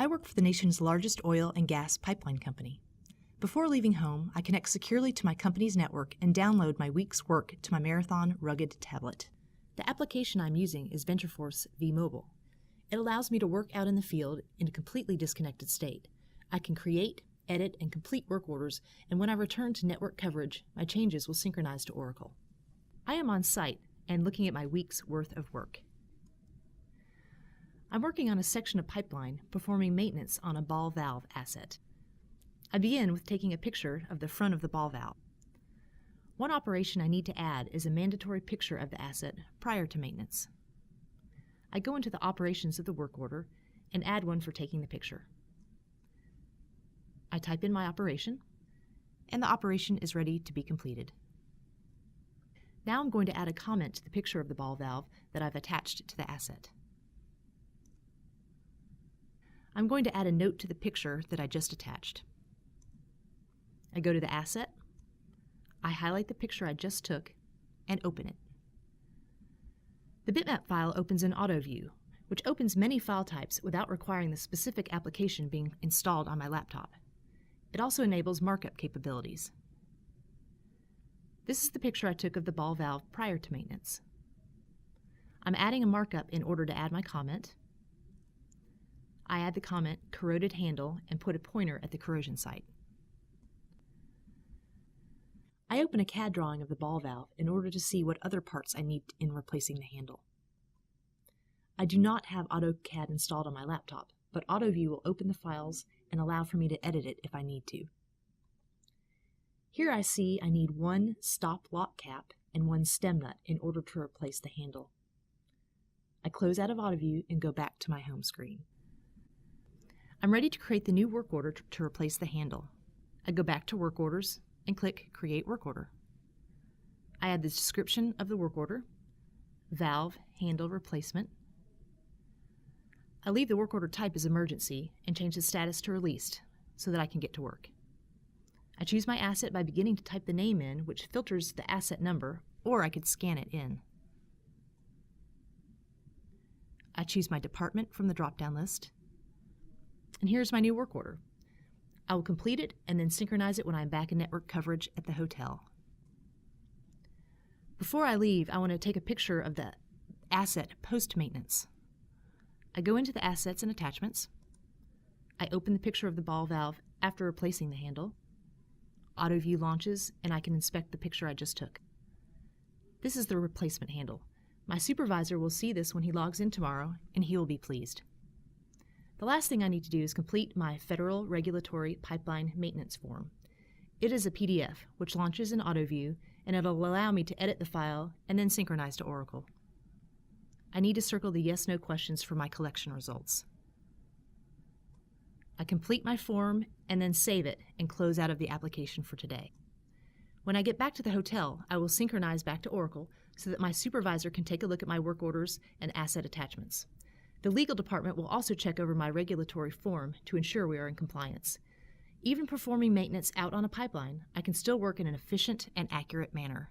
I work for the nation's largest oil and gas pipeline company. Before leaving home, I connect securely to my company's network and download my week's work to my Marathon rugged tablet. The application I'm using is VentureForce vMobile. It allows me to work out in the field in a completely disconnected state. I can create, edit, and complete work orders, and when I return to network coverage, my changes will synchronize to Oracle. I am on site and looking at my week's worth of work. I'm working on a section of pipeline performing maintenance on a ball valve asset. I begin with taking a picture of the front of the ball valve. One operation I need to add is a mandatory picture of the asset prior to maintenance. I go into the operations of the work order and add one for taking the picture. I type in my operation, and the operation is ready to be completed. Now I'm going to add a comment to the picture of the ball valve that I've attached to the asset. I'm going to add a note to the picture that I just attached. I go to the asset, I highlight the picture I just took, and open it. The bitmap file opens in AutoView, which opens many file types without requiring the specific application being installed on my laptop. It also enables markup capabilities. This is the picture I took of the ball valve prior to maintenance. I'm adding a markup in order to add my comment. I add the comment corroded handle and put a pointer at the corrosion site. I open a CAD drawing of the ball valve in order to see what other parts I need in replacing the handle. I do not have AutoCAD installed on my laptop, but AutoView will open the files and allow for me to edit it if I need to. Here I see I need one stop lock cap and one stem nut in order to replace the handle. I close out of AutoView and go back to my home screen. I'm ready to create the new work order to replace the handle. I go back to Work Orders and click Create Work Order. I add the description of the work order, valve handle replacement. I leave the work order type as emergency and change the status to released so that I can get to work. I choose my asset by beginning to type the name in, which filters the asset number, or I could scan it in. I choose my department from the drop-down list. And here's my new work order. I will complete it and then synchronize it when I'm back in network coverage at the hotel. Before I leave, I want to take a picture of the asset post-maintenance. I go into the Assets and Attachments. I open the picture of the ball valve after replacing the handle. AutoView launches, and I can inspect the picture I just took. This is the replacement handle. My supervisor will see this when he logs in tomorrow, and he will be pleased. The last thing I need to do is complete my Federal Regulatory Pipeline Maintenance Form. It is a PDF, which launches in AutoView, and it'll allow me to edit the file and then synchronize to Oracle. I need to circle the yes/no questions for my collection results. I complete my form and then save it and close out of the application for today. When I get back to the hotel, I will synchronize back to Oracle so that my supervisor can take a look at my work orders and asset attachments. The legal department will also check over my regulatory form to ensure we are in compliance. Even performing maintenance out on a pipeline, I can still work in an efficient and accurate manner.